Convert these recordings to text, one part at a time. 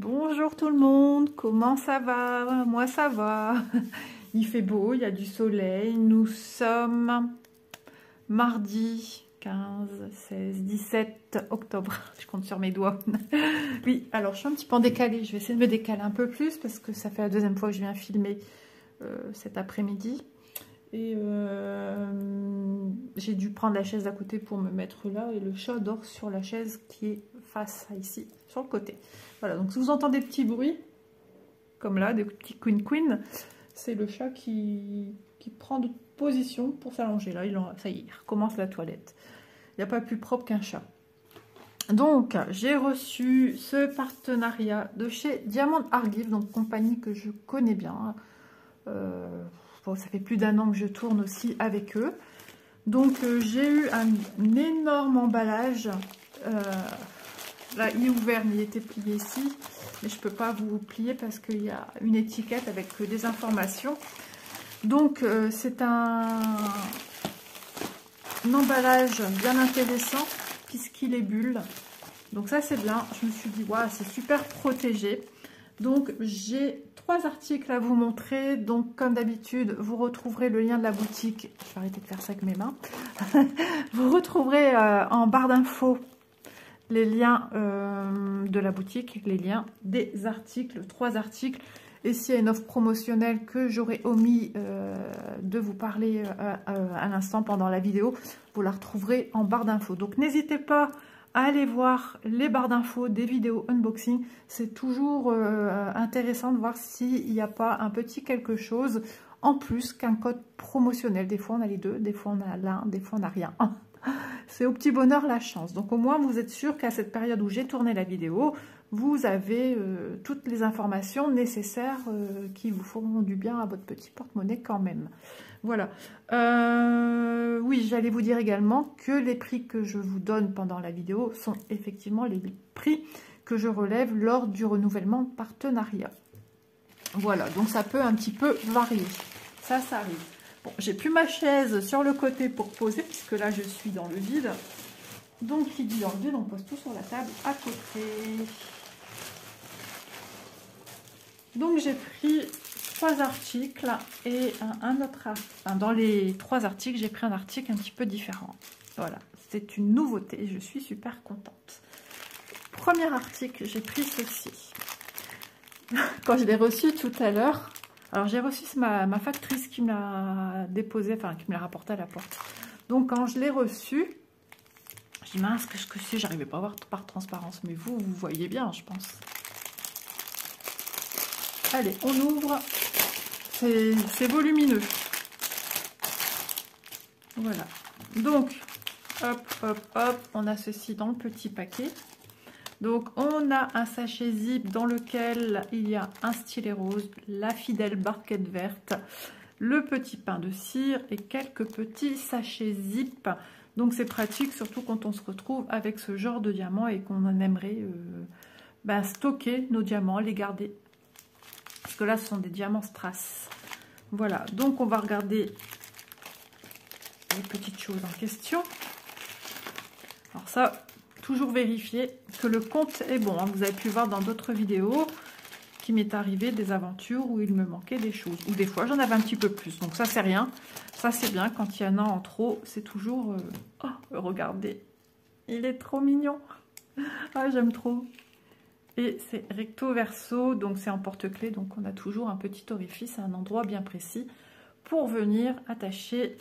Bonjour tout le monde, comment ça va? Moi ça va. Il fait beau, il y a du soleil. Nous sommes mardi 15, 16, 17 octobre. Je compte sur mes doigts. Oui, alors je suis un petit peu en décalé. Je vais essayer de me décaler un peu plus parce que ça fait la deuxième fois que je viens filmer cet après-midi. Et j'ai dû prendre la chaise à côté pour me mettre là. Et le chat dort sur la chaise qui est face à ici, sur le côté. Voilà, donc si vous entendez des petits bruits, comme là, des petits queen, c'est le chat qui prend de position pour s'allonger. Là, ça y est, il recommence la toilette. Il n'y a pas plus propre qu'un chat. Donc, j'ai reçu ce partenariat de chez Diamond Art Gift, donc compagnie que je connais bien. Bon, ça fait plus d'1 an que je tourne aussi avec eux. Donc, j'ai eu un énorme emballage. Là, il est ouvert, mais il était plié ici. Mais je ne peux pas vous plier parce qu'il y a une étiquette avec des informations. Donc, c'est un emballage bien intéressant puisqu'il est bulle. Donc ça, c'est bien. Je me suis dit, waouh, c'est super protégé. Donc, j'ai 3 articles à vous montrer. Donc, comme d'habitude, vous retrouverez le lien de la boutique. Je vais arrêter de faire ça avec mes mains. Vous retrouverez en barre d'infos les liens de la boutique, les liens des articles, 3 articles. Et s'il y a une offre promotionnelle que j'aurais omis de vous parler à l'instant pendant la vidéo, vous la retrouverez en barre d'infos. Donc n'hésitez pas à aller voir les barres d'infos des vidéos unboxing. C'est toujours intéressant de voir s'il n'y a pas un petit quelque chose en plus qu'un code promotionnel. Des fois on a les deux, des fois on a l'un, des fois on n'a rien. C'est au petit bonheur la chance. Donc au moins vous êtes sûr qu'à cette période où j'ai tourné la vidéo, vous avez toutes les informations nécessaires qui vous feront du bien à votre petit porte-monnaie quand même. Voilà. Oui, j'allais vous dire également que les prix que je vous donne pendant la vidéo sont effectivement les prix que je relève lors du renouvellement de partenariat. Voilà, donc ça peut un petit peu varier. Ça arrive. Bon, j'ai plus ma chaise sur le côté pour poser, puisque là, je suis dans le vide. Donc, qui dit dans le vide, on pose tout sur la table à côté. Donc, j'ai pris 3 articles et un autre... Enfin, dans les 3 articles, j'ai pris un article un petit peu différent. Voilà, c'est une nouveauté. Je suis super contente. Premier article, j'ai pris ceci. Quand je l'ai reçu tout à l'heure... Alors, j'ai reçu ma factrice qui me l'a déposé, enfin, qui me l'a rapporté à la porte. Donc, quand je l'ai reçu, je dis, mince, qu'est-ce que c'est? J'arrivais pas à voir par transparence. Mais vous voyez bien, je pense. Allez, on ouvre. C'est volumineux. Voilà. Donc, hop, on a ceci dans le petit paquet. Donc, on a un sachet zip dans lequel il y a un stylet rose, la fidèle barquette verte, le petit pain de cire et quelques petits sachets zip. Donc, c'est pratique, surtout quand on se retrouve avec ce genre de diamants et qu'on en aimerait stocker nos diamants, les garder. Parce que là, ce sont des diamants strass. Voilà, donc on va regarder les petites choses en question. Alors ça... Toujours vérifier que le compte est bon. Vous avez pu voir dans d'autres vidéos qu'il m'est arrivé des aventures où il me manquait des choses. Ou des fois, j'en avais un petit peu plus. Donc ça, c'est rien. Ça, c'est bien. Quand il y en a en trop, c'est toujours... Oh, regardez. Il est trop mignon. Ah, j'aime trop. Et c'est recto verso. Donc, c'est en porte-clés. Donc, on a toujours un petit orifice à un endroit bien précis pour venir attacher...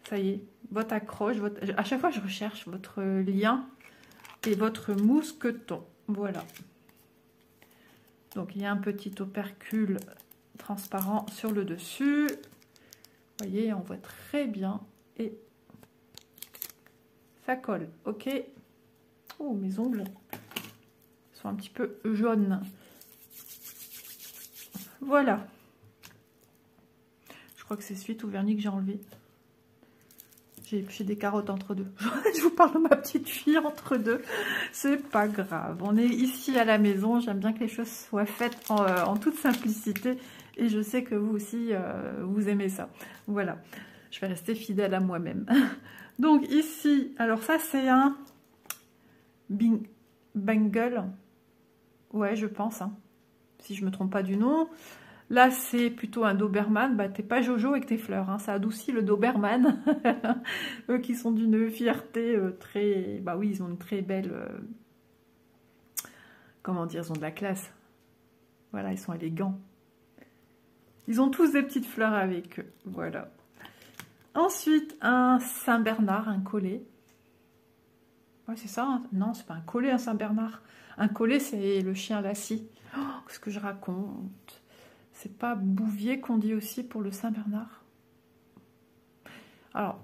Ça y est, votre accroche, à chaque fois je recherche votre lien et votre mousqueton. Voilà. Donc il y a un petit opercule transparent sur le dessus. Vous voyez, on voit très bien et ça colle. Ok. Oh, mes ongles sont un petit peu jaunes. Voilà. Je crois que c'est suite au vernis que j'ai enlevé. J'ai épluché des carottes entre deux. Je vous parle de ma petite fille entre deux. C'est pas grave. On est ici à la maison. J'aime bien que les choses soient faites en toute simplicité. Et je sais que vous aussi, vous aimez ça. Voilà. Je vais rester fidèle à moi-même. Donc ici, alors ça c'est un Bengal. Ouais, je pense, hein, si je me trompe pas du nom. Là, c'est plutôt un Doberman. Bah, t'es pas Jojo avec tes fleurs, hein. Ça adoucit le Doberman. Eux qui sont d'une fierté très... Bah oui, ils ont une très belle... Comment dire, ils ont de la classe. Voilà, ils sont élégants. Ils ont tous des petites fleurs avec eux. Voilà. Ensuite, un Saint-Bernard, un collet. Ouais, c'est ça, hein. Non, c'est pas un collet, un Saint-Bernard. Un collet, c'est le chien Lassie. Oh, qu'est-ce que je raconte? C'est pas Bouvier qu'on dit aussi pour le Saint-Bernard? Alors,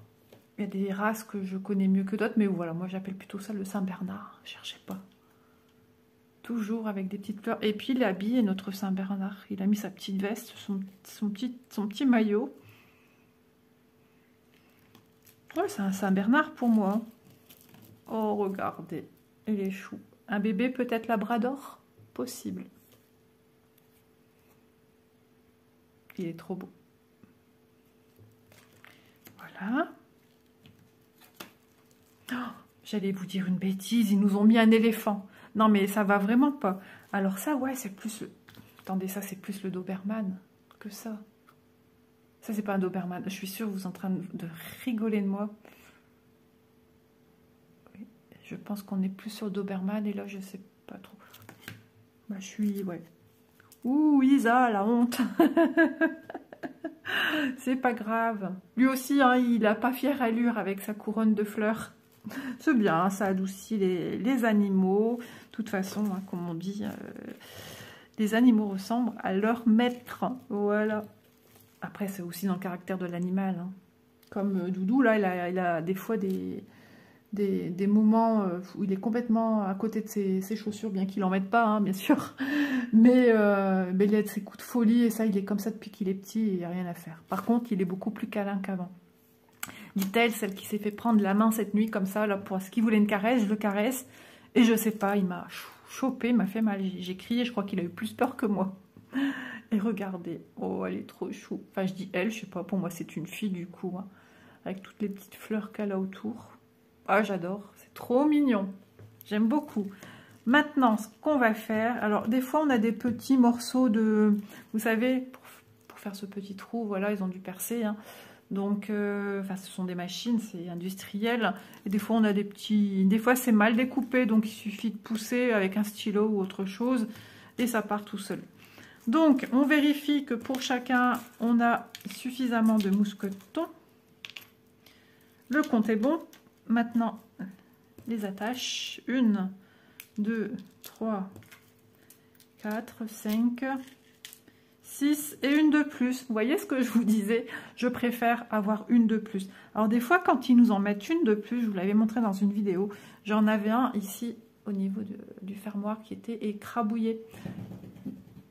il y a des races que je connais mieux que d'autres, mais voilà, moi j'appelle plutôt ça le Saint-Bernard. Cherchez pas. Toujours avec des petites fleurs. Et puis il est habillé, notre Saint-Bernard. Il a mis sa petite veste, son petit maillot. Ouais, c'est un Saint-Bernard pour moi. Oh, regardez, il est chou. Un bébé peut-être labrador? Possible. Il est trop beau. Voilà. Oh, j'allais vous dire une bêtise, ils nous ont mis un éléphant. Non, mais ça va vraiment pas. Alors ça, ouais, c'est plus... Attendez, ça, c'est plus le Doberman que ça. Ça, c'est pas un Doberman. Je suis sûre que vous êtes en train de rigoler de moi. Oui, je pense qu'on est plus sur Doberman, et là, je sais pas trop. Bah, je suis... Ouais. Ouh, Isa, la honte. C'est pas grave. Lui aussi, hein, il a pas fière allure avec sa couronne de fleurs. C'est bien, hein, ça adoucit les animaux. De toute façon, hein, comme on dit, les animaux ressemblent à leur maître. Voilà. Après, c'est aussi dans le caractère de l'animal. Hein. Comme Doudou, là, il a des fois des moments où il est complètement à côté de ses chaussures, bien qu'il n'en mette pas, hein, bien sûr. Mais il a de ses coups de folie, et ça, il est comme ça depuis qu'il est petit, et il n'y a rien à faire. Par contre, il est beaucoup plus câlin qu'avant. Dit-elle, celle qui s'est fait prendre la main cette nuit, comme ça, là, parce qu'il voulait une caresse, je le caresse, et je sais pas, il m'a chopé, il m'a fait mal. J'ai crié, je crois qu'il a eu plus peur que moi. Et regardez, oh, elle est trop chou. Enfin, je dis elle, je sais pas, pour moi, c'est une fille, du coup, hein, avec toutes les petites fleurs qu'elle a autour. Ah, j'adore, c'est trop mignon. J'aime beaucoup. Maintenant, ce qu'on va faire... Alors, des fois, on a des petits morceaux de... Vous savez, pour faire ce petit trou, voilà, ils ont dû percer. Hein. Donc, enfin, ce sont des machines, c'est industriel. Et des fois, on a des petits... Des fois, c'est mal découpé, donc il suffit de pousser avec un stylo ou autre chose. Et ça part tout seul. Donc, on vérifie que pour chacun, on a suffisamment de mousqueton. Le compte est bon. Maintenant, les attaches. 1, 2, 3, 4, 5, 6 et une de plus. Vous voyez ce que je vous disais? Je préfère avoir une de plus. Alors des fois, quand ils nous en mettent une de plus, je vous l'avais montré dans une vidéo, j'en avais un ici au niveau du fermoir qui était écrabouillé.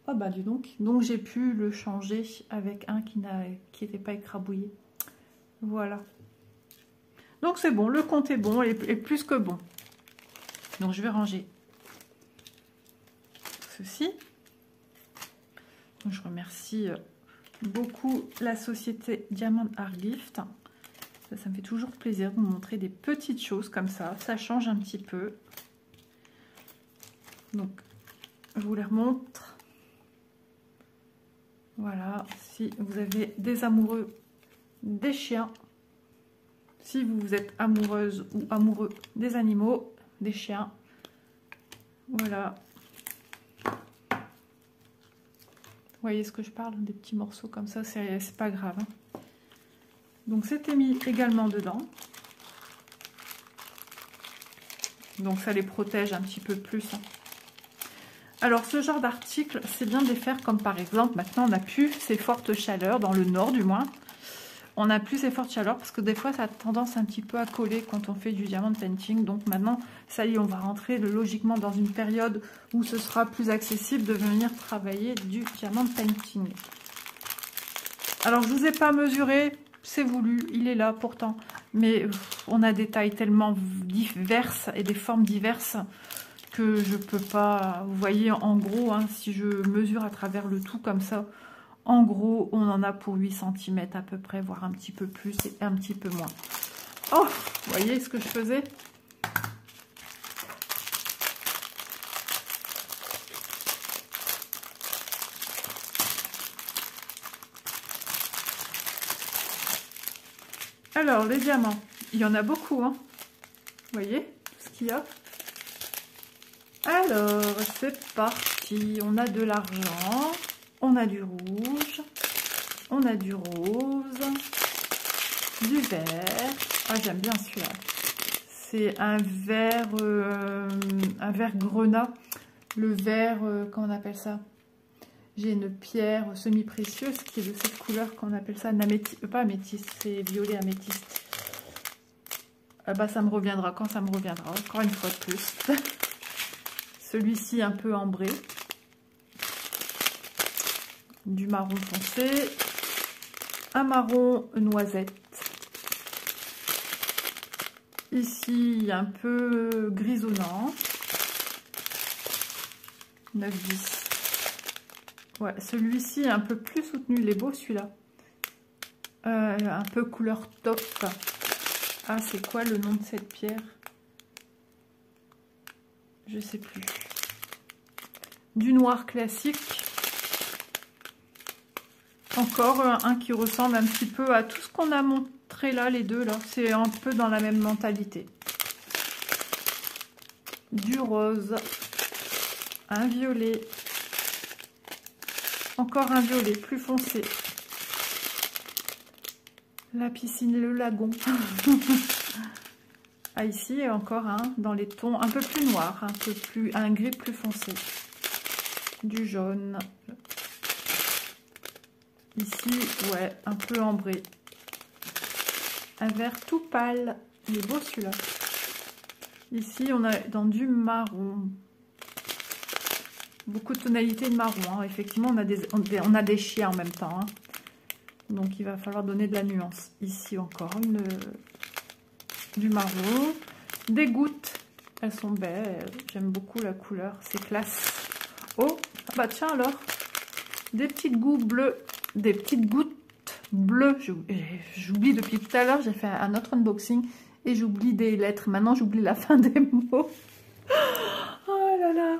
Oh bah dis donc. Donc j'ai pu le changer avec un qui n'était pas écrabouillé. Voilà. Donc c'est bon, le compte est bon et plus que bon. Donc je vais ranger ceci. Donc, je remercie beaucoup la société Diamond Art Gift. Ça me fait toujours plaisir de vous montrer des petites choses comme ça. Ça change un petit peu. Donc je vous les remontre. Voilà, si vous avez des amoureux des chiens, si vous êtes amoureuse ou amoureux des animaux, des chiens, voilà. Vous voyez ce que je parle? Des petits morceaux comme ça, c'est pas grave. Hein. Donc c'était mis également dedans. Donc ça les protège un petit peu plus. Hein. Alors ce genre d'article, c'est bien de les faire comme par exemple, maintenant on n'a plus ces fortes chaleurs, dans le nord du moins. On n'a plus ces fortes chaleurs parce que des fois ça a tendance un petit peu à coller quand on fait du diamond painting. Donc maintenant, ça y est, on va rentrer logiquement dans une période où ce sera plus accessible de venir travailler du diamond painting. Alors je ne vous ai pas mesuré, c'est voulu, il est là pourtant. Mais on a des tailles tellement diverses et des formes diverses que je peux pas... Vous voyez en gros, hein, si je mesure à travers le tout comme ça... En gros, on en a pour 8 cm à peu près, voire un petit peu plus et un petit peu moins. Oh, vous voyez ce que je faisais? Alors, les diamants, il y en a beaucoup, hein. Vous voyez tout ce qu'il y a. Alors, c'est parti. On a de l'argent, on a du rouge, on a du rose, du vert. Ah, j'aime bien celui-là. C'est un vert grenat. Le vert, comment on appelle ça? J'ai une pierre semi-précieuse qui est de cette couleur qu'on appelle ça, pas améthyste, c'est violet améthyste. Ah bah, ça me reviendra quand ça me reviendra, encore une fois de plus. Celui-ci un peu ambré. Du marron foncé. Un marron noisette. Ici, un peu grisonnant. 9-10. Ouais, celui-ci est un peu plus soutenu. Il est beau celui-là. Un peu couleur top. Ah, c'est quoi le nom de cette pierre? Je sais plus. Du noir classique. Encore un qui ressemble un petit peu à tout ce qu'on a montré là, les deux là. C'est un peu dans la même mentalité. Du rose. Un violet. Encore un violet plus foncé. La piscine, le lagon. Ah, ici, encore un dans les tons un peu plus noirs, un gris plus foncé. Du jaune. Ici, ouais, un peu ambré. Un vert tout pâle. Il est beau celui-là. Ici, on a dans du marron. Beaucoup de tonalités de marron. Hein. Effectivement, on a des chiens en même temps. Hein. Donc, il va falloir donner de la nuance. Ici, encore du marron. Des gouttes. Elles sont belles. J'aime beaucoup la couleur. C'est classe. Oh, bah tiens alors. Des petites gouttes bleues. Des petites gouttes bleues. J'oublie depuis tout à l'heure. J'ai fait un autre unboxing. Et j'oublie des lettres. Maintenant, j'oublie la fin des mots. Oh là là.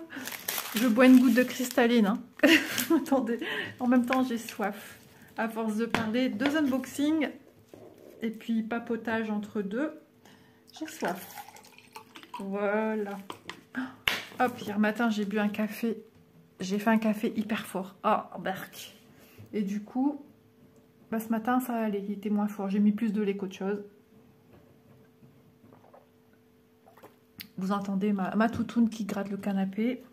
Je bois une goutte de cristalline. Hein. Attendez. En même temps, j'ai soif. À force de parler, 2 unboxings. Et puis papotage entre deux. J'ai soif. Voilà. Hop, hier matin, j'ai bu un café. J'ai fait un café hyper fort. Ah, berk. Et du coup, bah, ce matin, ça allait. Il était moins fort. J'ai mis plus de lait qu'autre chose. Vous entendez ma toutoune qui gratte le canapé.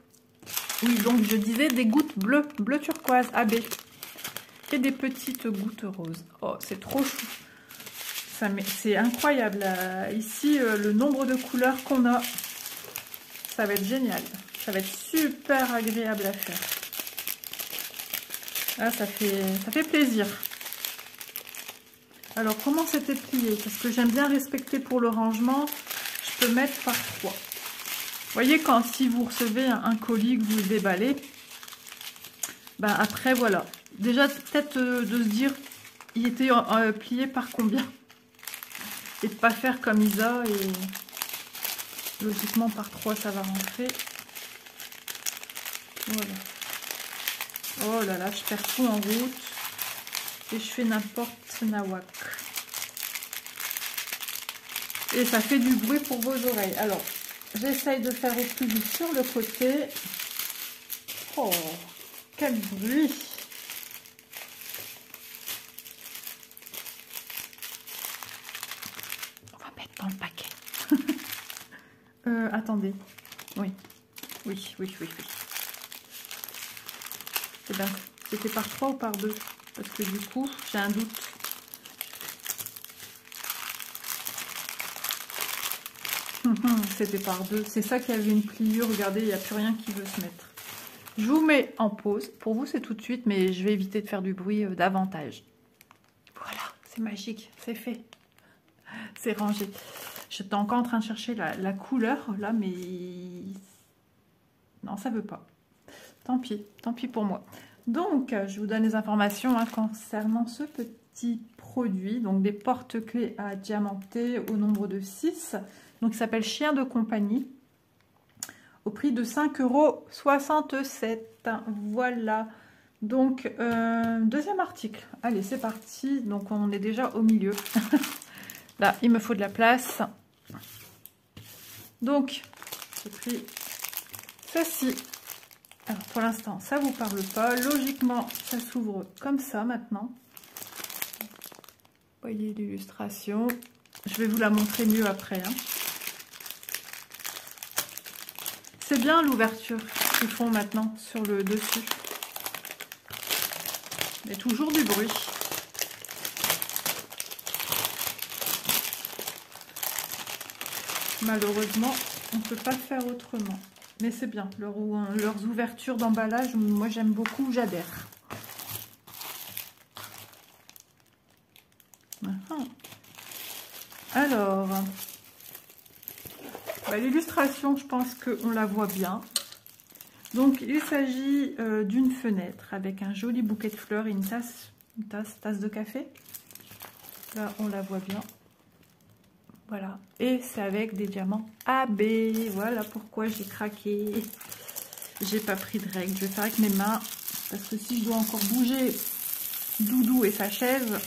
Oui, donc je disais des gouttes bleues, bleu turquoise, AB. Et des petites gouttes roses. Oh, c'est trop chou. C'est incroyable. Ici, le nombre de couleurs qu'on a, ça va être génial. Ça va être super agréable à faire. Ah, ça fait plaisir. Alors, comment c'était plié? Parce que j'aime bien respecter pour le rangement. Je peux mettre par 3. Vous voyez, si vous recevez un colis que vous déballez, ben après, voilà. Déjà, peut-être de se dire, il était plié par combien? Et de ne pas faire comme Isa. Et logiquement, par 3, ça va rentrer. Voilà. Oh là là, je perds tout en route. Et je fais n'importe nawak. Et ça fait du bruit pour vos oreilles. Alors, j'essaye de faire au plus vite sur le côté. Oh, quel bruit! On va mettre dans le paquet. Attendez. Oui. Oui. C'est bien. C'était par 3 ou par 2? Parce que du coup, j'ai un doute. C'était par 2. C'est ça qui avait une pliure. Regardez, il n'y a plus rien qui veut se mettre. Je vous mets en pause. Pour vous, c'est tout de suite, mais je vais éviter de faire du bruit davantage. Voilà, c'est magique. C'est fait. C'est rangé. J'étais encore en train de chercher la couleur, là, mais... Non, ça ne veut pas. Tant pis pour moi. Donc, je vous donne les informations concernant ce petit produit. Donc, des porte-clés à diamanter au nombre de 6. Donc, il s'appelle Chien de compagnie. Au prix de 5,67 €. Voilà. Donc, deuxième article. Allez, c'est parti. Donc, on est déjà au milieu. Là, il me faut de la place. Donc, j'ai pris ceci. Alors, pour l'instant, ça ne vous parle pas. Logiquement, ça s'ouvre comme ça maintenant. Vous voyez l'illustration. Je vais vous la montrer mieux après. Hein. C'est bien l'ouverture qu'ils font maintenant sur le dessus. Mais toujours du bruit. Malheureusement, on ne peut pas faire autrement. Mais c'est bien. Leurs ouvertures d'emballage, moi j'aime beaucoup, j'adhère. Alors, l'illustration, je pense qu'on la voit bien. Donc, il s'agit d'une fenêtre avec un joli bouquet de fleurs et une tasse de café. Là, on la voit bien. Voilà. Et c'est avec des diamants AB. Voilà pourquoi j'ai craqué. J'ai pas pris de règle. Je vais faire avec mes mains. Parce que si je dois encore bouger Doudou et sa chaise...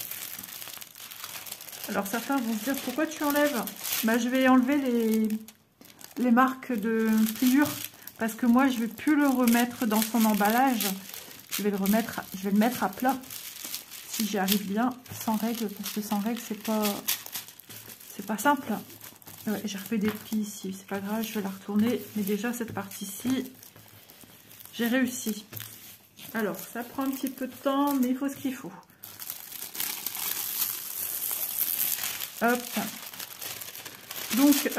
Alors, certains vont se dire, pourquoi tu enlèves? Bah, je vais enlever les marques de pliure. Parce que moi, je vais plus le remettre dans son emballage. Je vais le mettre à plat. Si j'y arrive bien, sans règle. Parce que sans règle, c'est pas simple. Ouais, j'ai refait des plis ici. C'est pas grave, je vais la retourner. Mais déjà, cette partie-ci, j'ai réussi. Alors, ça prend un petit peu de temps, mais il faut ce qu'il faut. Hop. Donc,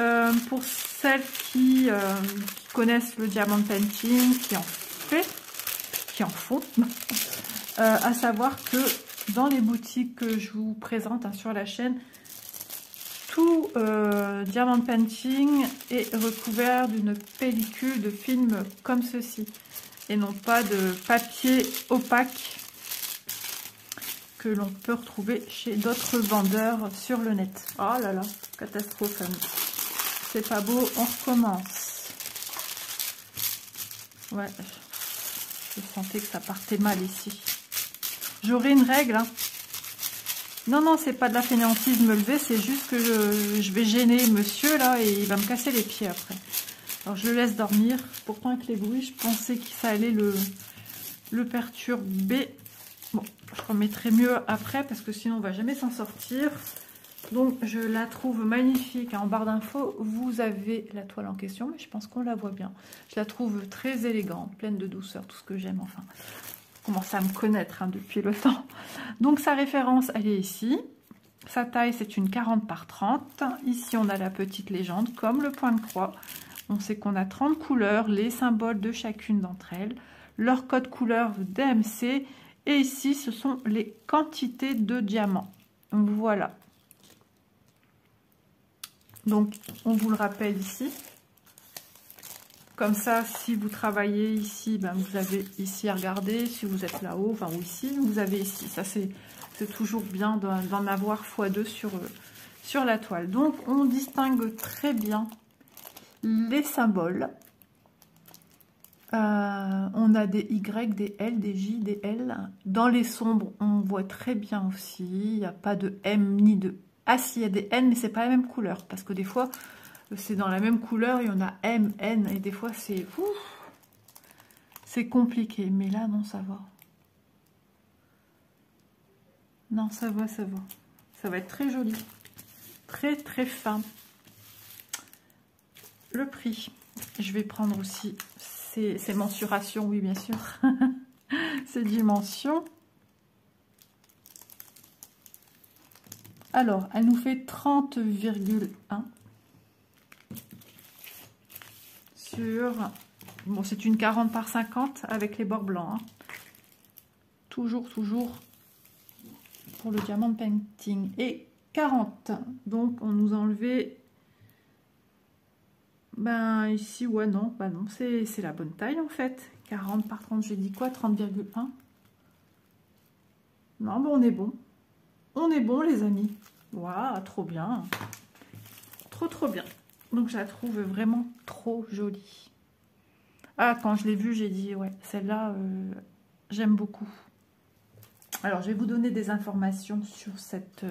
pour celles qui connaissent le diamond painting, qui en font, à savoir que dans les boutiques que je vous présente hein, sur la chaîne, tout diamond painting est recouvert d'une pellicule de film comme ceci et non pas de papier opaque que l'on peut retrouver chez d'autres vendeurs sur le net. Oh là là, catastrophe. C'est pas beau, on recommence. Ouais, je sentais que ça partait mal ici. J'aurai une règle. Hein. Non, non, c'est pas de la fainéantise de me lever, c'est juste que je vais gêner monsieur là et il va me casser les pieds après. Alors je le laisse dormir. Pourtant avec les bruits, je pensais que ça allait le perturber. Bon, je remettrai mieux après parce que sinon on va jamais s'en sortir. Donc je la trouve magnifique. En barre d'infos, vous avez la toile en question, mais je pense qu'on la voit bien. Je la trouve très élégante, pleine de douceur, tout ce que j'aime enfin. Commence à me connaître hein, depuis le temps. Donc sa référence, elle est ici. Sa taille, c'est une 40 par 30. Ici, on a la petite légende, comme le point de croix. On sait qu'on a 30 couleurs, les symboles de chacune d'entre elles, leur code couleur DMC. Et ici, ce sont les quantités de diamants. Voilà. Donc, on vous le rappelle ici. Comme ça, si vous travaillez ici, ben, vous avez ici à regarder. Si vous êtes là-haut, enfin ou ici, vous avez ici. Ça, c'est toujours bien d'en avoir x2 sur la toile. Donc, on distingue très bien les symboles. On a des Y, des L, des J, des L. Dans les sombres, on voit très bien aussi. Il n'y a pas de M ni de... Ah si, il y a des N, mais c'est pas la même couleur. Parce que des fois... c'est dans la même couleur, il y en a M, N, et des fois c'est compliqué. Mais là, non, ça va. Non, ça va, ça va. Ça va être très joli. Très, très fin. Le prix. Je vais prendre aussi ces mensurations, oui, bien sûr. Ces dimensions. Alors, elle nous fait 30,1. Bon, c'est une 40 par 50 avec les bords blancs. Hein. Toujours pour le diamant painting. Et 40. Donc, on nous a enlevé... Ben, ici, ouais, non. Ben non, c'est la bonne taille, en fait. 40 par 30, j'ai dit quoi? 30,1. Non, ben, on est bon. On est bon, les amis. Waouh, trop bien. Trop bien. Donc, je la trouve vraiment trop jolie. Ah, quand je l'ai vue, j'ai dit, ouais, celle-là, j'aime beaucoup. Alors, je vais vous donner des informations sur cette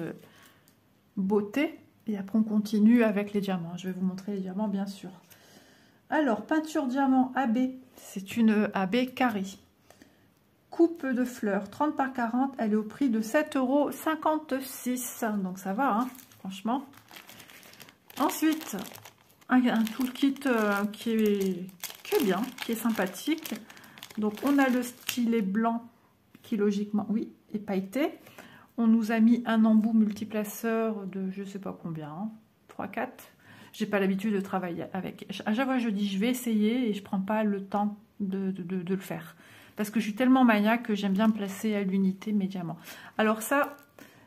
beauté. Et après, on continue avec les diamants. Je vais vous montrer les diamants, bien sûr. Alors, peinture diamant AB. C'est une AB carrée. Coupe de fleurs, 30 par 40. Elle est au prix de 7,56 €. Donc, ça va, hein, franchement. Ensuite, un toolkit qui est bien, qui est sympathique. Donc, on a le stylet blanc qui, logiquement, oui, est pailleté. On nous a mis un embout multiplaceur de je sais pas combien, hein, 3-4. J'ai pas l'habitude de travailler avec. À chaque fois, je dis je vais essayer et je prends pas le temps de le faire. Parce que je suis tellement maniaque que j'aime bien placer à l'unité mes diamants. Alors ça,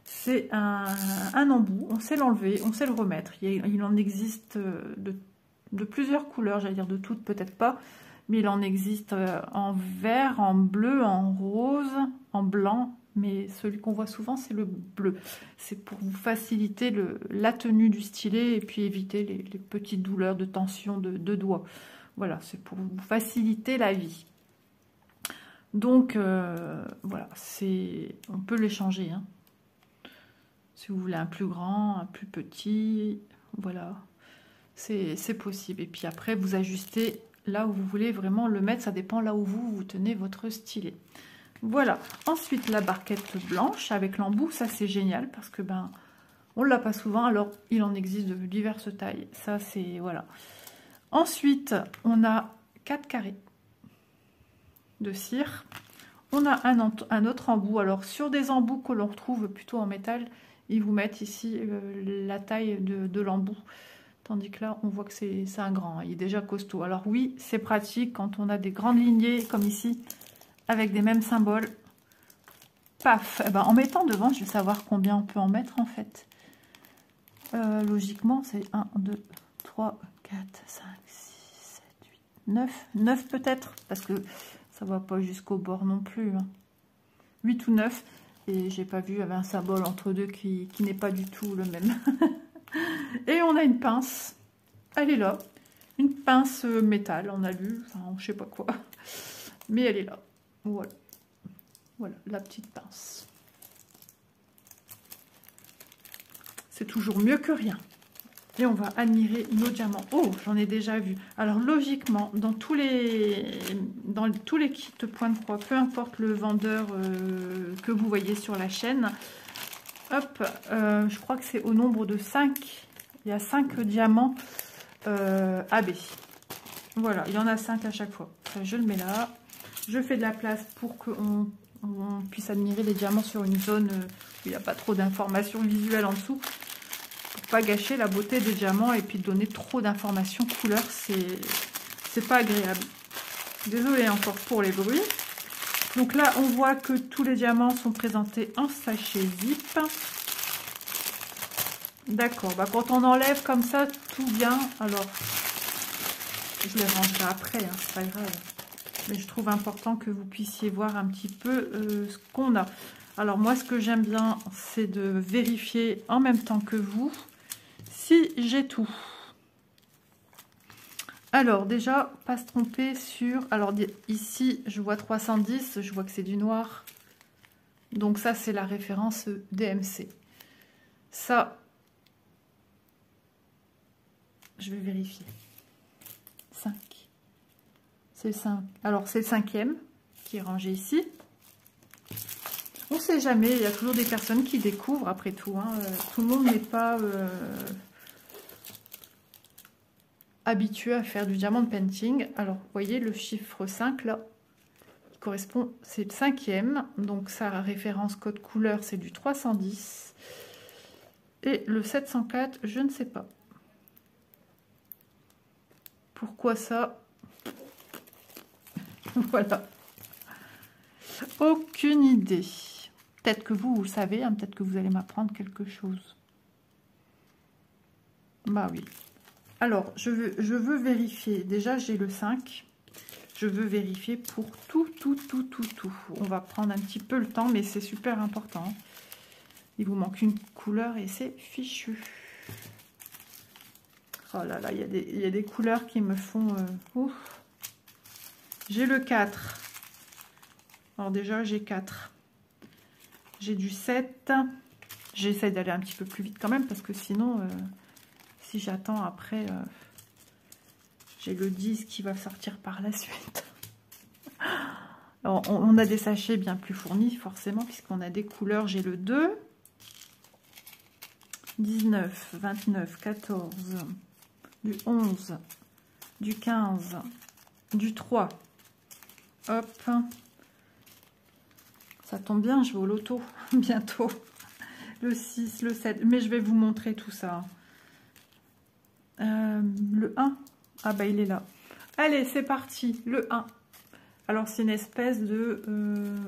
c'est un embout. On sait l'enlever, on sait le remettre. Il en existe de plusieurs couleurs, j'allais dire de toutes, peut-être pas. Mais il en existe en vert, en bleu, en rose, en blanc. Mais celui qu'on voit souvent, c'est le bleu. C'est pour vous faciliter la tenue du stylet et puis éviter les petites douleurs de tension de doigts. Voilà, c'est pour vous faciliter la vie. Donc, voilà, on peut les changer. Hein. Si vous voulez un plus grand, un plus petit, voilà, c'est possible. Et puis après, vous ajustez là où vous voulez vraiment le mettre. Ça dépend là où vous tenez votre stylet. Voilà, ensuite la barquette blanche avec l'embout, ça c'est génial parce que ben on l'a pas souvent, alors il en existe de diverses tailles, ça c'est voilà. Ensuite on a 4 carrés de cire, on a un autre embout, alors sur des embouts que l'on retrouve plutôt en métal, ils vous mettent ici la taille de l'embout, tandis que là on voit que c'est un grand, il est déjà costaud. Alors oui, c'est pratique quand on a des grandes lignées comme ici, avec des mêmes symboles. Paf, eh ben, en mettant devant, je vais savoir combien on peut en mettre en fait. Logiquement, c'est 1, 2, 3, 4, 5, 6, 7, 8, 9. 9 peut-être, parce que ça va pas jusqu'au bord non plus. Hein. 8 ou 9. Et j'ai pas vu, il y avait un symbole entre deux qui n'est pas du tout le même. Et on a une pince. Elle est là. Une pince métal en alu, enfin, je sais pas quoi. Mais elle est là. Voilà. Voilà, la petite pince. C'est toujours mieux que rien. Et on va admirer nos diamants. Oh, j'en ai déjà vu. Alors, logiquement, dans tous les kits point de croix, peu importe le vendeur que vous voyez sur la chaîne, hop, je crois que c'est au nombre de 5. Il y a 5 diamants AB. Voilà, il y en a 5 à chaque fois. Je le mets là. Je fais de la place pour qu'on puisse admirer les diamants sur une zone où il n'y a pas trop d'informations visuelles en dessous. Pour pas gâcher la beauté des diamants et puis donner trop d'informations couleurs, c'est pas agréable. Désolée encore pour les bruits. Donc là, on voit que tous les diamants sont présentés en sachet zip. D'accord, bah quand on enlève comme ça, tout bien. Alors, je les rangerai après, hein, c'est pas grave. Mais je trouve important que vous puissiez voir un petit peu ce qu'on a. Alors moi, ce que j'aime bien, c'est de vérifier en même temps que vous si j'ai tout. Alors déjà, pas se tromper sur... Alors ici, je vois 310, je vois que c'est du noir. Donc ça, c'est la référence DMC. Ça, je vais vérifier. 5. C'est le 5. Alors, c'est le 5e qui est rangé ici. On ne sait jamais, il y a toujours des personnes qui découvrent après tout. Hein. Tout le monde n'est pas habitué à faire du diamond painting. Alors, vous voyez le chiffre 5 là, qui correspond, c'est le 5e. Donc, sa référence code couleur, c'est du 310. Et le 704, je ne sais pas. Pourquoi ça? Voilà. Aucune idée. Peut-être que vous savez, hein, peut-être que vous allez m'apprendre quelque chose. Bah oui. Alors, je veux vérifier. Déjà, j'ai le 5. Je veux vérifier pour tout. On va prendre un petit peu le temps, mais c'est super important. Il vous manque une couleur et c'est fichu. Oh là là, il y a des couleurs qui me font... ouf. J'ai le 4. Alors déjà, j'ai 4. J'ai du 7. J'essaie d'aller un petit peu plus vite quand même, parce que sinon, si j'attends après, j'ai le 10 qui va sortir par la suite. Alors, on a des sachets bien plus fournis, forcément, puisqu'on a des couleurs. J'ai le 2, 19, 29, 14, du 11, du 15, du 3. Hop. Ça tombe bien, je vais au loto bientôt. Le 6, le 7. Mais je vais vous montrer tout ça. Le 1. Ah bah il est là. Allez, c'est parti. Le 1. Alors, c'est une espèce de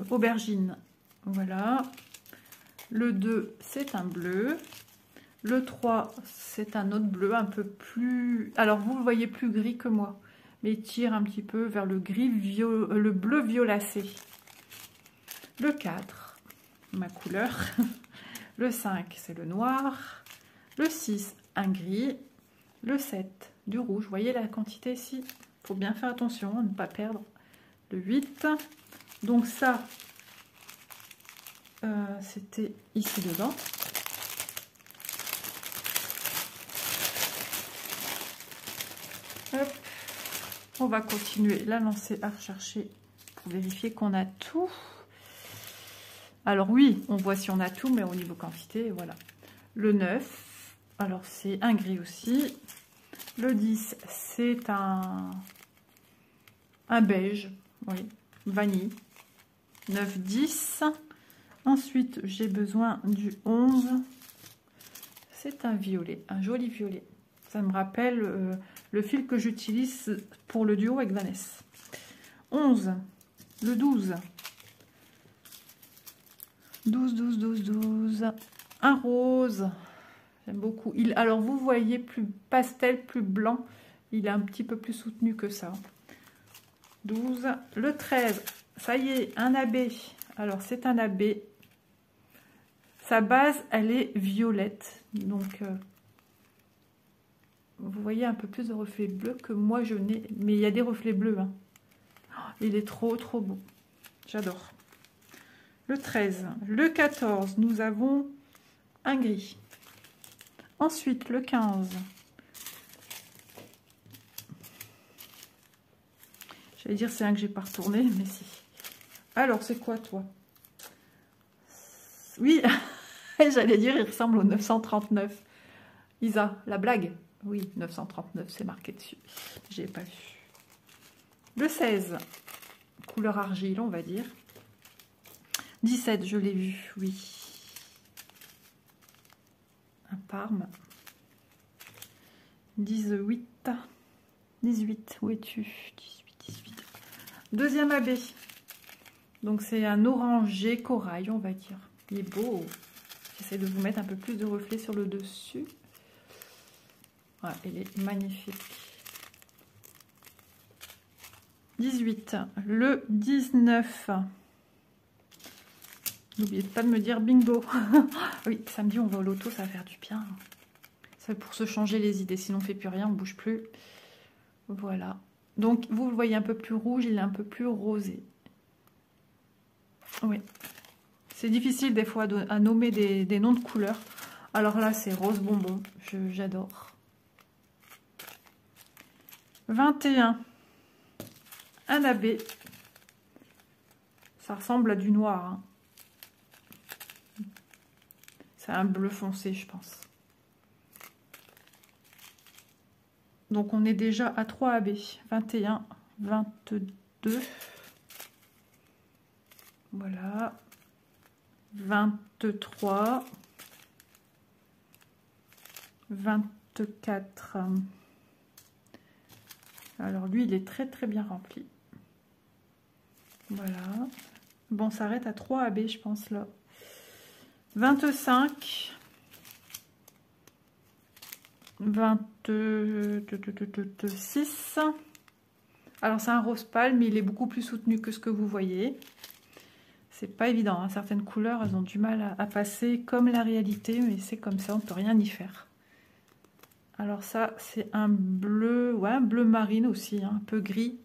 aubergine. Voilà. Le 2, c'est un bleu. Le 3, c'est un autre bleu, un peu plus... Alors, vous le voyez plus gris que moi. Mais il tire un petit peu vers le gris, le bleu violacé. Le 4, ma couleur. Le 5, c'est le noir. Le 6, un gris. Le 7, du rouge. Vous voyez la quantité ici? Il faut bien faire attention à ne pas perdre. Le 8, donc ça c'était ici dedans. Hop. On va continuer la lancée à rechercher pour vérifier qu'on a tout. Alors oui, on voit si on a tout, mais au niveau quantité, voilà. Le 9, alors c'est un gris aussi. Le 10, c'est un beige. Oui, vanille. 9, 10. Ensuite, j'ai besoin du 11. C'est un violet, un joli violet. Ça me rappelle le fil que j'utilise pour le duo avec Vanessa. 11. Le 12. 12, 12, 12, 12. Un rose. J'aime beaucoup. Alors, vous voyez, plus pastel, plus blanc. Il est un petit peu plus soutenu que ça. 12, le 13, ça y est, un abbé. Alors, c'est un abbé. Sa base, elle est violette. Donc, vous voyez un peu plus de reflets bleus que moi, je n'ai. Mais il y a des reflets bleus. Hein. Il est trop, trop beau. J'adore. Le 13, le 14, nous avons un gris. Ensuite, le 15. J'allais dire c'est un que j'ai pas retourné, mais si. Alors, c'est quoi, toi? Oui, j'allais dire, il ressemble au 939. Isa, la blague? Oui, 939, c'est marqué dessus. J'ai pas vu. Le 16, couleur argile, on va dire. 17, je l'ai vu, oui. Un Parme. 18. 18, où es-tu? 18. Deuxième abbé. Donc, c'est un orangé corail, on va dire. Il est beau. J'essaie de vous mettre un peu plus de reflets sur le dessus. Voilà, il est magnifique. 18. Le 19. N'oubliez pas de me dire bingo. Oui, samedi, on va au loto, ça va faire du bien. C'est pour se changer les idées. Sinon, on ne fait plus rien, on ne bouge plus. Voilà. Donc, vous le voyez un peu plus rouge, il est un peu plus rosé. Oui. C'est difficile des fois à nommer des noms de couleurs. Alors là, c'est rose bonbon. J'adore. 21. Un abbé. Ça ressemble à du noir. Hein. C'est un bleu foncé, je pense. Donc, on est déjà à 3 AB. 21, 22. Voilà. 23. 24. Alors, lui, il est très, très bien rempli. Voilà. Bon, ça s'arrête à 3 AB, je pense, là. 25. 26. Alors, c'est un rose pâle, mais il est beaucoup plus soutenu que ce que vous voyez. C'est pas évident. Hein. Certaines couleurs, elles ont du mal à passer comme la réalité, mais c'est comme ça, on ne peut rien y faire. Alors ça, c'est un bleu, ouais, un bleu marine aussi, hein, un peu gris.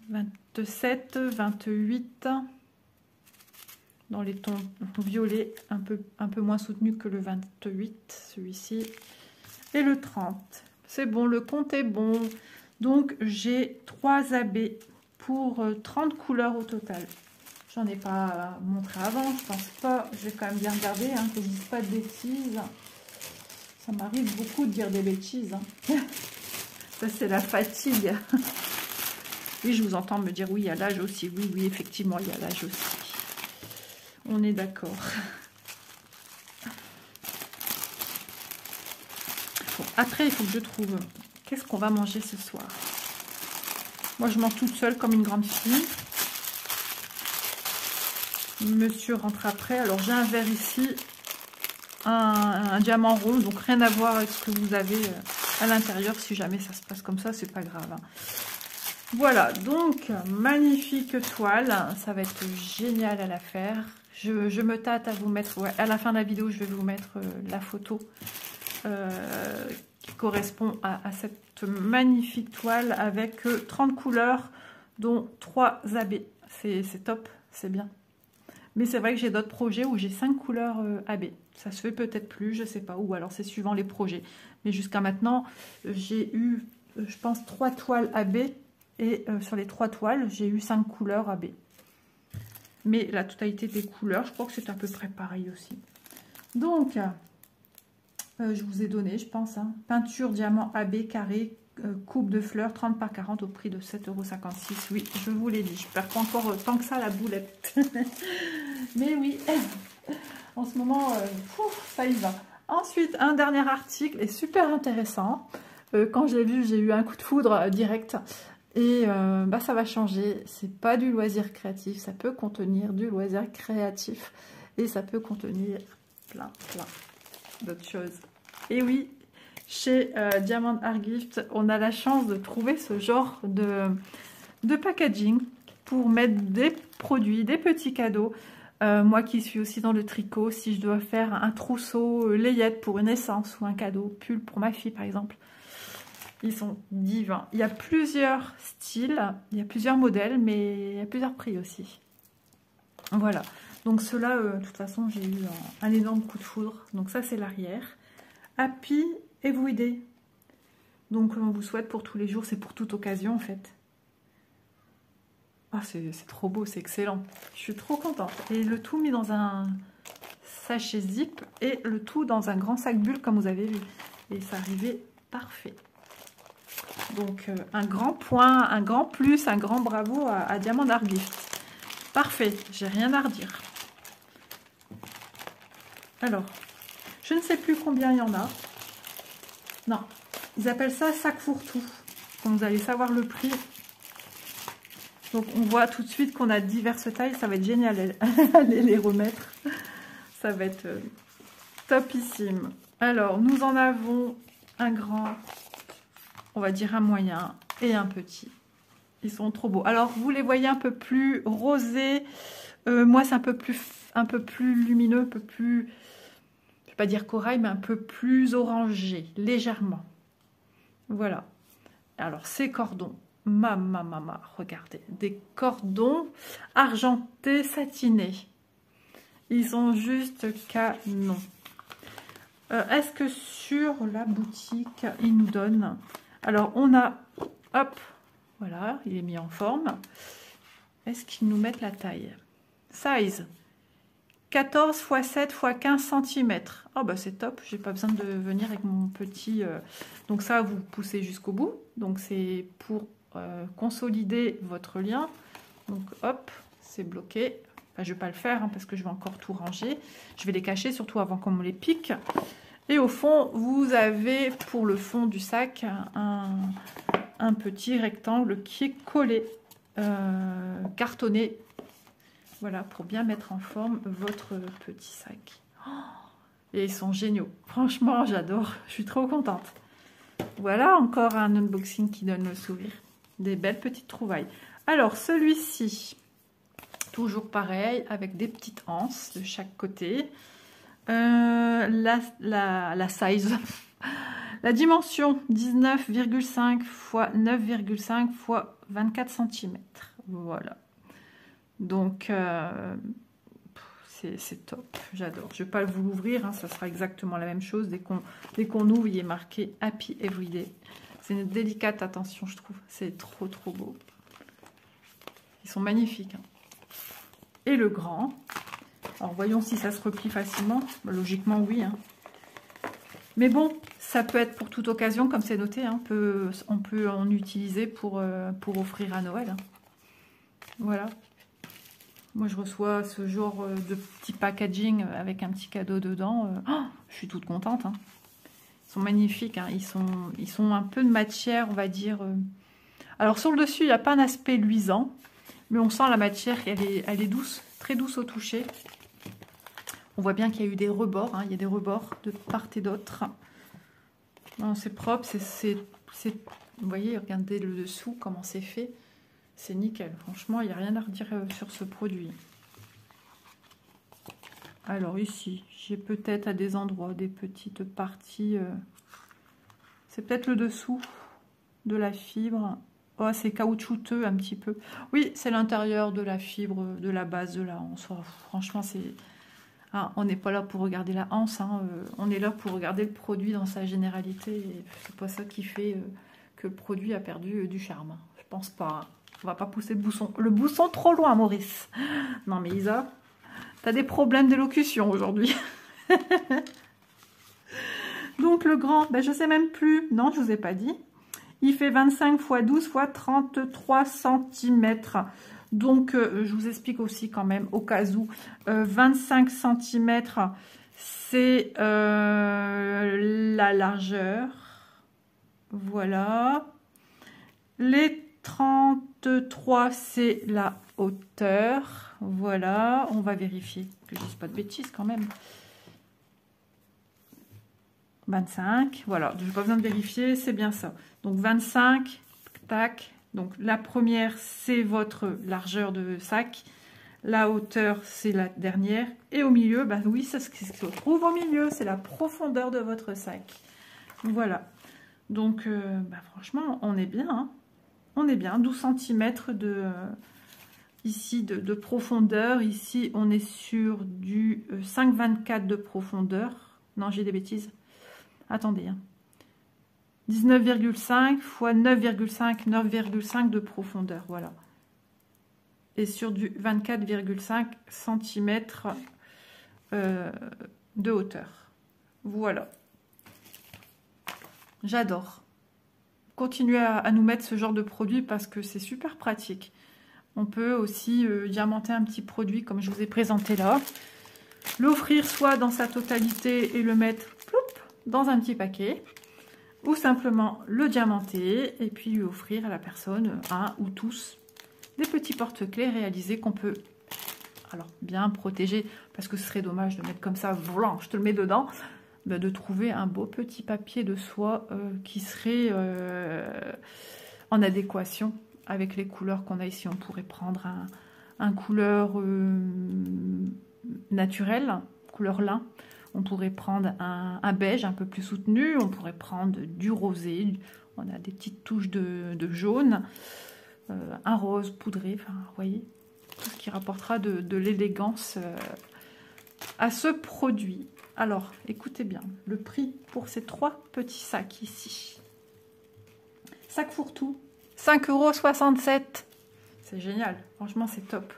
27, 28, dans les tons violets, un peu moins soutenu que le 28, celui-ci, et le 30. C'est bon, le compte est bon. Donc, j'ai 3 AB pour 30 couleurs au total. J'en ai pas montré avant, je pense pas. Je vais quand même bien regarder, hein, que je dise pas de bêtises. Ça m'arrive beaucoup de dire des bêtises. Hein. Ça, c'est la fatigue. Oui, je vous entends me dire oui, il y a l'âge aussi. Oui, oui, effectivement, il y a l'âge aussi. On est d'accord. Bon, après, il faut que je trouve qu'est-ce qu'on va manger ce soir. Moi, je mange toute seule comme une grande fille. Monsieur rentre après. Alors, j'ai un verre ici, un diamant rond, donc rien à voir avec ce que vous avez à l'intérieur. Si jamais ça se passe comme ça, c'est pas grave. Hein. Voilà, donc magnifique toile. Ça va être génial à la faire. Je me tâte à vous mettre, ouais, à la fin de la vidéo, je vais vous mettre la photo qui correspond à cette magnifique toile avec 30 couleurs, dont 3 AB. C'est top, c'est bien. Mais c'est vrai que j'ai d'autres projets où j'ai 5 couleurs AB. Ça se fait peut-être plus, je sais pas, ou alors c'est suivant les projets. Mais jusqu'à maintenant, j'ai eu, je pense, 3 toiles AB. Et sur les 3 toiles, j'ai eu 5 couleurs AB. Mais la totalité des couleurs, je crois que c'est à peu près pareil aussi. Donc, je vous ai donné, je pense, hein, peinture diamant AB carré, coupe de fleurs 30 par 40 au prix de 7,56 €. Oui, je vous l'ai dit, je ne perds pas encore tant que ça la boulette. Mais oui, en ce moment, ça y va. Ensuite, un dernier article est super intéressant. Quand je l'ai vu, j'ai eu un coup de foudre direct. Et bah, ça va changer. C'est pas du loisir créatif, ça peut contenir du loisir créatif. Et ça peut contenir plein d'autres choses. Et oui, chez Diamond Art Gift, on a la chance de trouver ce genre de packaging pour mettre des produits, des petits cadeaux. Moi qui suis aussi dans le tricot, si je dois faire un trousseau layette pour une naissance ou un cadeau, pull pour ma fille par exemple, ils sont divins. Il y a plusieurs styles, il y a plusieurs modèles, mais il y a plusieurs prix aussi. Voilà. Donc ceux-là, de toute façon, j'ai eu un énorme coup de foudre. Donc ça, c'est l'arrière. Happy Everyday. Donc on vous souhaite pour tous les jours, c'est pour toute occasion en fait. Ah, c'est trop beau, c'est excellent. Je suis trop contente. Et le tout mis dans un sachet zip et le tout dans un grand sac bulle comme vous avez vu. Et ça arrivait parfait. Donc un grand point, un grand plus, un grand bravo à Diamond Art Gift. Parfait, j'ai rien à redire. Alors, je ne sais plus combien il y en a. Non, ils appellent ça sac fourre-tout. Donc vous allez savoir le prix. Donc on voit tout de suite qu'on a diverses tailles. Ça va être génial aller les remettre. Ça va être topissime. Alors, nous en avons un grand, on va dire un moyen et un petit. Ils sont trop beaux. Alors, vous les voyez un peu plus rosés. Moi, c'est un peu plus lumineux, un peu plus, je vais pas dire corail, mais un peu plus orangé, légèrement. Voilà. Alors, ces cordons, regardez, des cordons argentés satinés. Ils sont juste canons. Est-ce que sur la boutique, ils nous donnent... Alors, on a... Hop, voilà, il est mis en forme. Est-ce qu'ils nous mettent la taille? Size 14 x 7 x 15 cm. Oh bah c'est top, j'ai pas besoin de venir avec mon petit... Donc ça, vous poussez jusqu'au bout. Donc c'est pour consolider votre lien. Donc hop, c'est bloqué. Enfin, je vais pas le faire hein, parce que je vais encore tout ranger. Je vais les cacher surtout avant qu'on me les pique. Et au fond, vous avez pour le fond du sac un petit rectangle qui est collé, cartonné. Voilà, pour bien mettre en forme votre petit sac. Oh, et ils sont géniaux. Franchement, j'adore. Je suis trop contente. Voilà, encore un unboxing qui donne le sourire. Des belles petites trouvailles. Alors, celui-ci, toujours pareil, avec des petites anses de chaque côté. La size, la dimension 19,5 x 9,5 x 24 cm. Voilà. Donc, C'est top, j'adore. Je ne vais pas vous l'ouvrir, hein, ça sera exactement la même chose. Dès qu'on ouvre, il est marqué Happy Everyday. C'est une délicate attention, je trouve. C'est trop, trop beau. Ils sont magnifiques. Hein. Et le grand. Alors, voyons si ça se replie facilement. Logiquement, oui. Hein. Mais bon, ça peut être pour toute occasion, comme c'est noté. Hein. On peut en utiliser pour offrir à Noël. Hein. Voilà. Moi, je reçois ce genre de petit packaging avec un petit cadeau dedans. Oh, je suis toute contente. Hein. Ils sont magnifiques. Hein. Ils sont un peu de matière, on va dire. Alors, sur le dessus, il n'y a pas un aspect luisant. Mais on sent la matière, elle est douce, très douce au toucher. On voit bien qu'il y a eu des rebords. Hein. Il y a des rebords de part et d'autre. C'est propre. Vous voyez, regardez le dessous, comment c'est fait. C'est nickel. Franchement, il n'y a rien à redire sur ce produit. Alors ici, j'ai peut-être à des endroits des petites parties. C'est peut-être le dessous de la fibre. Oh, c'est caoutchouteux un petit peu. Oui, c'est l'intérieur de la fibre, de la base de la hanse. Oh, franchement, c'est... Ah, on n'est pas là pour regarder la hanse. Hein. On est là pour regarder le produit dans sa généralité. C'est pas ça qui fait que le produit a perdu du charme. Je pense pas. Hein. On va pas pousser le bousson trop loin, Maurice. Non, mais Isa, t'as des problèmes d'élocution aujourd'hui. Donc, le grand, ben, je sais même plus. Non, je vous ai pas dit. Il fait 25 x 12 x 33 cm. Donc, je vous explique aussi quand même, au cas où, 25 cm, c'est la largeur. Voilà. Les 33, c'est la hauteur. Voilà. On va vérifier que je ne dise pas de bêtises quand même. 25, voilà, je n'ai pas besoin de vérifier, c'est bien ça. Donc 25, tac. Donc la première, c'est votre largeur de sac. La hauteur, c'est la dernière. Et au milieu, bah oui, c'est ce qui se trouve au milieu, c'est la profondeur de votre sac. Voilà. Donc, bah, franchement, on est bien. Hein. On est bien. 12 cm ici de profondeur. Ici, on est sur du 5,24 de profondeur. Non, j'ai des bêtises. Attendez, hein. 19,5 x 9,5, 9,5 de profondeur, voilà. Et sur du 24,5 cm de hauteur. Voilà. J'adore. Continuez à nous mettre ce genre de produit parce que c'est super pratique. On peut aussi diamanter un petit produit comme je vous ai présenté là. L'offrir soit dans sa totalité et le mettre dans un petit paquet, ou simplement le diamanter et puis lui offrir à la personne un ou tous des petits porte-clés réalisés qu'on peut alors bien protéger, parce que ce serait dommage de mettre comme ça, voilà, je te le mets dedans, bah, de trouver un beau petit papier de soie qui serait en adéquation avec les couleurs qu'on a ici. On pourrait prendre un couleur naturelle, couleur lin. On pourrait prendre un beige un peu plus soutenu, on pourrait prendre du rosé, on a des petites touches de jaune, un rose poudré, enfin, vous voyez, tout ce qui rapportera de l'élégance à ce produit. Alors, écoutez bien, le prix pour ces 3 petits sacs ici. Sac fourre-tout, 5,67 €. C'est génial, franchement, c'est top.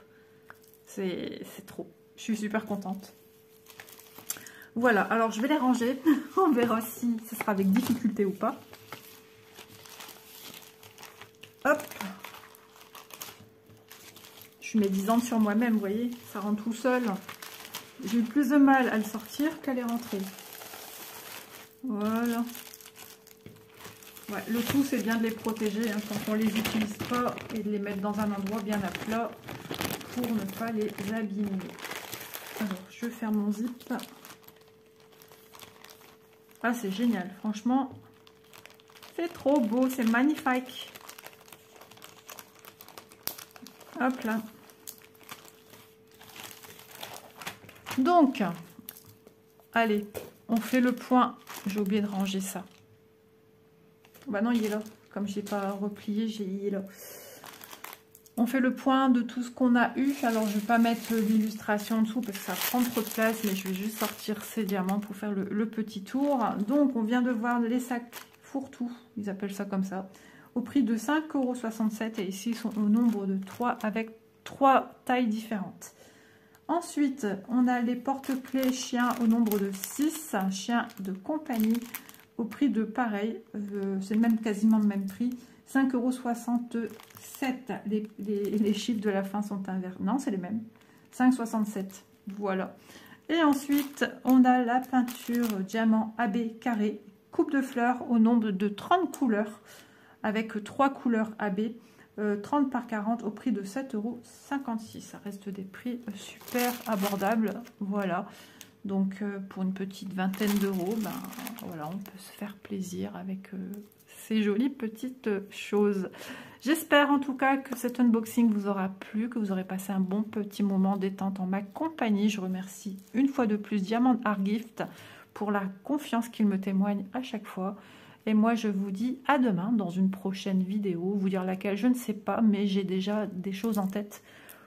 C'est trop, je suis super contente. Voilà, alors je vais les ranger. On verra si ce sera avec difficulté ou pas. Hop. Je suis médisante sur moi-même, vous voyez. Ça rentre tout seul. J'ai eu plus de mal à le sortir qu'à les rentrer. Voilà. Ouais, le tout, c'est bien de les protéger hein, quand on les utilise pas et de les mettre dans un endroit bien à plat pour ne pas les abîmer. Alors, je vais faire mon zip. Ah, c'est génial, franchement, c'est trop beau, c'est magnifique. Hop là. Donc, allez, on fait le point. J'ai oublié de ranger ça. Bah non, il est là. Comme je n'ai pas replié, il est là. On fait le point de tout ce qu'on a eu. Alors, je ne vais pas mettre l'illustration en dessous parce que ça prend trop de place, mais je vais juste sortir ces diamants pour faire le petit tour. Donc, on vient de voir les sacs fourre-tout, ils appellent ça comme ça, au prix de 5,67 € et ici, ils sont au nombre de 3 avec 3 tailles différentes. Ensuite, on a les porte-clés chiens au nombre de 6, chiens de compagnie au prix de pareil, c'est même quasiment le même prix, 5,67 €. Les chiffres de la fin sont inversés. Non, c'est les mêmes. 5,67 €. Voilà. Et ensuite, on a la peinture diamant AB carré, coupe de fleurs au nombre de 30 couleurs, avec 3 couleurs AB, 30 par 40 au prix de 7,56 €. Ça reste des prix super abordables. Voilà. Donc, pour une petite vingtaine d'euros, ben, voilà, on peut se faire plaisir avec ces jolies petites choses. J'espère en tout cas que cet unboxing vous aura plu, que vous aurez passé un bon petit moment détente en ma compagnie. Je remercie une fois de plus Diamond Art Gift pour la confiance qu'il me témoigne à chaque fois. Et moi, je vous dis à demain dans une prochaine vidéo. Vous dire laquelle, je ne sais pas, mais j'ai déjà des choses en tête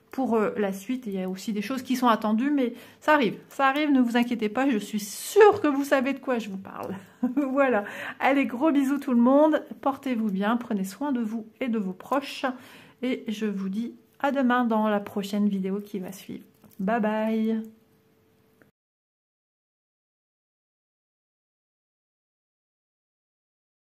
pour la suite. Il y a aussi des choses qui sont attendues, mais ça arrive, ne vous inquiétez pas, je suis sûre que vous savez de quoi je vous parle. Voilà, allez, gros bisous tout le monde, portez-vous bien, prenez soin de vous et de vos proches, et je vous dis à demain dans la prochaine vidéo qui va suivre. Bye bye.